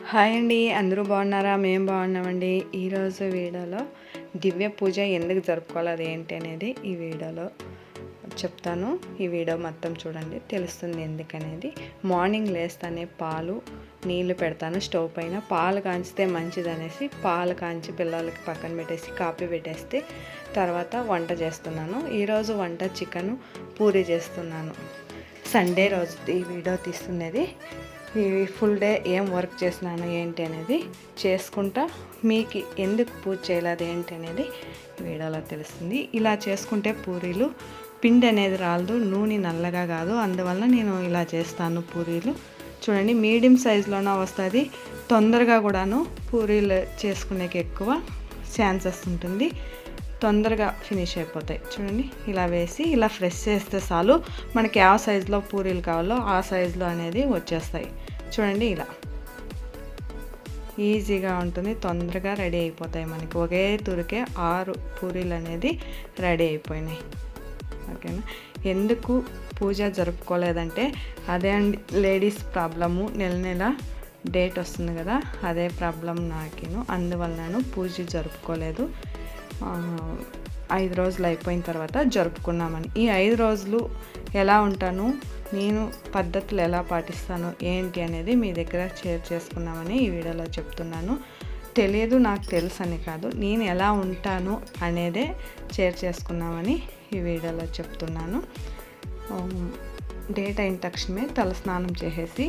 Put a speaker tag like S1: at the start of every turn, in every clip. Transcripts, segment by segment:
S1: Hi అండి, అందరూ బాగున్నారా? మేము బాగున్నామండి. ఈరోజు వీడియోలో దివ్య పూజ ఎందుకు జరుపుకోవాలి అదేంటి అనేది ఈ వీడియోలో చెప్తాను. ఈ వీడియో మొత్తం చూడండి, తెలుస్తుంది ఎందుకనేది. మార్నింగ్ లేస్తానే పాలు నీళ్లు పెడతాను స్టవ్ పైన. పాలు కాంచితే మంచిదనేసి పాలు కాంచి పిల్లలకి పక్కన పెట్టేసి కాపీ పెట్టేస్తే తర్వాత వంట చేస్తున్నాను. ఈరోజు వంట చికెన్ పూరీ చేస్తున్నాను. సండే రోజు ఈ వీడియో తీస్తున్నది. ఈ ఫుల్ డే ఏం వర్క్ చేసినాను ఏంటి అనేది చేసుకుంటా మీకు ఎందుకు పూజ చేయలేదు ఏంటి అనేది వీడియోలో తెలుస్తుంది. ఇలా చేసుకుంటే పూరీలు పిండి అనేది రాలదు, నూనె నల్లగా కాదు. అందువల్ల నేను ఇలా చేస్తాను పూరీలు. చూడండి, మీడియం సైజులోనే వస్తుంది. తొందరగా కూడాను పూరీలు చేసుకునేకి ఎక్కువ ఛాన్సెస్ ఉంటుంది, తొందరగా ఫినిష్ అయిపోతాయి. చూడండి, ఇలా వేసి ఇలా ఫ్రెష్ చేస్తే చాలు. మనకి ಯಾವ సైజులో పూరీలు కావాలో ఆ సైజులో అనేది వచ్చేస్తాయి. చూడండి, ఇలా ఈజీగా ఉంటుంది, తొందరగా రెడీ అయిపోతాయి. మనకి ఒకే తురికే 6 పూరీలు అనేది రెడీ అయిపోయినాయి. ఓకేనా? ఎందుకు పూజ జరుపుకోలేదంటే అదే అండి, లేడీస్ ప్రాబ్లము. నెల నెల డేట్ వస్తుంది కదా, అదే ప్రాబ్లం నాకేను. అందువల్ల పూజ జరుపుకోలేదు. 5 రోజులు అయిపోయిన తర్వాత జరుపుకున్నామని. ఈ 5 రోజులు ఎలా ఉంటాను, నేను పద్ధతులు ఎలా పాటిస్తాను ఏంటి అనేది మీ దగ్గర షేర్ చేసుకున్నామని ఈ వీడియోలో చెప్తున్నాను. తెలియదు, నాకు తెలుసు అని కాదు, నేను ఎలా ఉంటాను అనేదే షేర్ చేసుకున్నామని ఈ వీడియోలో చెప్తున్నాను. డేట్ అయిన తక్షణమే తలస్నానం చేసేసి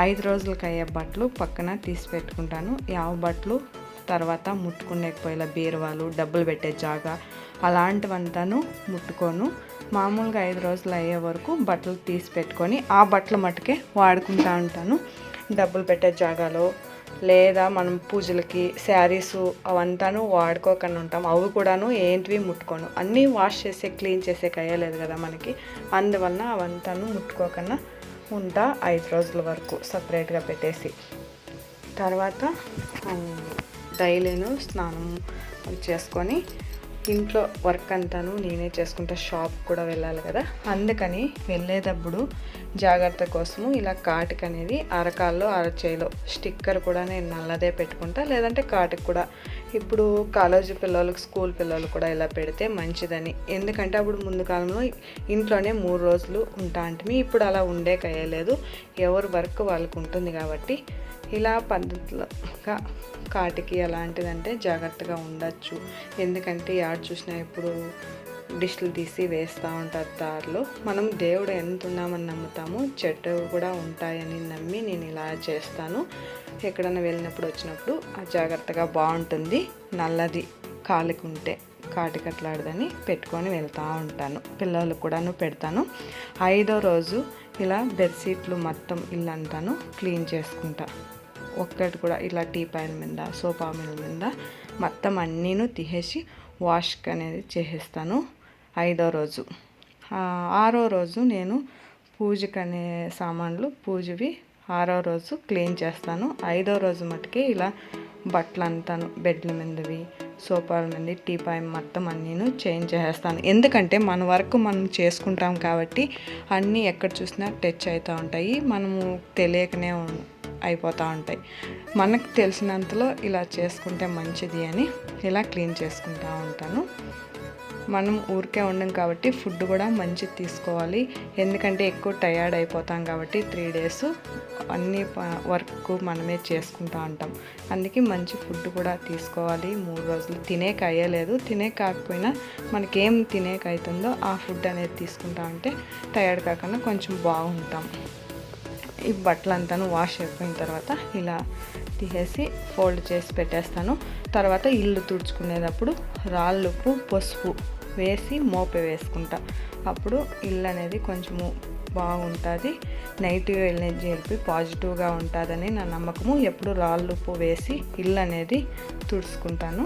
S1: 5 రోజులకి అయ్యే బట్టలు పక్కన తీసి పెట్టుకుంటాను. యావ బట్టలు తర్వాత ముట్టుకునేకపోయేలా బీరువాలు, డబ్బులు పెట్టే జాగా అలాంటివంతాను ముట్టుకోను. మామూలుగా 5 రోజులు అయ్యే వరకు బట్టలు తీసి పెట్టుకొని ఆ బట్టలు మట్టుకే వాడుకుంటూ ఉంటాను. డబ్బులు పెట్టే జాగాలో లేదా మనం పూజలకి శారీసు అవంతాను వాడుకోకుండా ఉంటాం. అవి కూడాను ఏంటివి ముట్టుకోను. అన్నీ వాష్ చేసే క్లీన్ చేసే అయ్యలేదు కదా మనకి, అందువల్ల అవంతాను ముట్టుకోకుండా ఉంటా 5 రోజుల వరకు సపరేట్గా పెట్టేసి. తర్వాత డైలీను స్నానం చేసుకొని ఇంట్లో వర్క్ అంతాను నేనే చేసుకుంటా. షాప్ కూడా వెళ్ళాలి కదా, అందుకని వెళ్ళేటప్పుడు జాగ్రత్త కోసము ఇలా కాటికి అనేది అరకాల్లో అరచేయిలో స్టిక్కర్ కూడా నేను నల్లదే పెట్టుకుంటా, లేదంటే కాటికి కూడా. ఇప్పుడు కాలేజీ పిల్లలకు, స్కూల్ పిల్లలు కూడా ఇలా పెడితే మంచిదని. ఎందుకంటే అప్పుడు ముందు కాలంలో ఇంట్లోనే 3 రోజులు ఉంటా అంటే, ఇప్పుడు అలా ఉండే కయ్యలేదు. ఎవరు వర్క్ వాళ్ళకు ఉంటుంది కాబట్టి ఇలా పద్ధతులుగా కాటికి అలాంటిదంటే జాగ్రత్తగా ఉండొచ్చు. ఎందుకంటే యాడ్ చూసినా ఇప్పుడు డిష్లు తీసి వేస్తూ ఉంటారు దారిలో. మనం దేవుడు ఎంత ఉన్నామని నమ్ముతాము, చెట్టు కూడా ఉంటాయని నమ్మి నేను ఇలా చేస్తాను. ఎక్కడైనా వెళ్ళినప్పుడు వచ్చినప్పుడు ఆ జాగ్రత్తగా బాగుంటుంది. నల్లది కాలికి ఉంటే కాటికట్లాడదని పెట్టుకొని వెళ్తూ ఉంటాను. పిల్లలకు కూడాను పెడతాను. 5వ రోజు ఇలా బెడ్షీట్లు మొత్తం ఇల్లంతాను క్లీన్ చేసుకుంటా. ఒక్కటి కూడా ఇలా టీపాయిల మీద, సోఫా మీద మొత్తం అన్నీను తీసేసి వాష్కి అనేది చేసేస్తాను 5వ రోజు. 6వ రోజు నేను పూజకి అనే సామాన్లు పూజవి 6వ రోజు క్లీన్ చేస్తాను. 5వ రోజు మటుకే ఇలా బట్టలు అంతాను బెడ్ల మీదవి, సోఫాల మీద, టీపాయ్ మొత్తం అన్నీను చేంజ్ చేసేస్తాను. ఎందుకంటే మన వరకు మనం చేసుకుంటాం కాబట్టి అన్నీ ఎక్కడ చూసినా టచ్ అవుతూ ఉంటాయి, మనము తెలియకనే అయిపోతూ ఉంటాయి. మనకు తెలిసినంతలో ఇలా చేసుకుంటే మంచిది అని ఇలా క్లీన్ చేసుకుంటూ ఉంటాను. మనం ఊరికే ఉండం కాబట్టి ఫుడ్ కూడా మంచిది తీసుకోవాలి. ఎందుకంటే ఎక్కువ టయర్డ్ అయిపోతాం కాబట్టి 3 డేస్ అన్ని వర్క్ మనమే చేసుకుంటూ ఉంటాం. అందుకే మంచి ఫుడ్ కూడా తీసుకోవాలి. 3 రోజులు తినేక అయ్యలేదు, తినేక కాకపోయినా మనకేం తినేక అవుతుందో ఆ ఫుడ్ అనేది తీసుకుంటా ఉంటే టయర్డ్ కాకుండా కొంచెం బాగుంటాం. ఈ బట్టలంతాను వాష్ అయిపోయిన తర్వాత ఇలా తీసేసి ఫోల్డ్ చేసి పెట్టేస్తాను. తర్వాత ఇల్లు తుడుచుకునేటప్పుడు రాళ్ళుప్పు, పసుపు వేసి మోపే వేసుకుంటా. అప్పుడు ఇల్లు అనేది కొంచెము బాగుంటుంది. నెగిటివ్ ఎనర్జీ వెళ్ళి పాజిటివ్గా ఉంటుందని నా నమ్మకము. ఎప్పుడు రాళ్ళుప్పు వేసి ఇల్లు అనేది తుడుచుకుంటాను.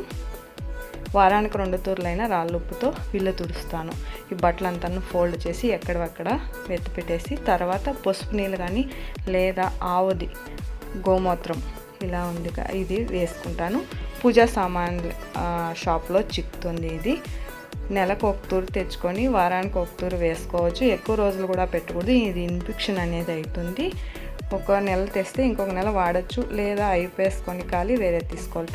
S1: వారానికి 2 తూర్లైనా రాళ్ళుప్పుతో ఇల్లు తుడుస్తాను. ఈ బట్టలంతా ఫోల్డ్ చేసి ఎక్కడక్కడ వెత్తి పెట్టేసి తర్వాత పసుపు నీళ్ళు కానీ లేదా ఆవుది గోమూత్రం ఇలా ఉంది ఇది వేసుకుంటాను. పూజా సామాన్లు షాప్లో చిక్కుతుంది. ఇది నెలకు 1 తూరు తెచ్చుకొని వారానికి 1 తూరు వేసుకోవచ్చు. ఎక్కువ రోజులు కూడా పెట్టకూడదు, ఇది ఇన్ఫెక్షన్ అనేది అవుతుంది. ఒక నెల తెస్తే ఇంకొక నెల వాడచ్చు, లేదా అయిపోయేసుకొని ఖాళీ వేరే తీసుకోవాలి.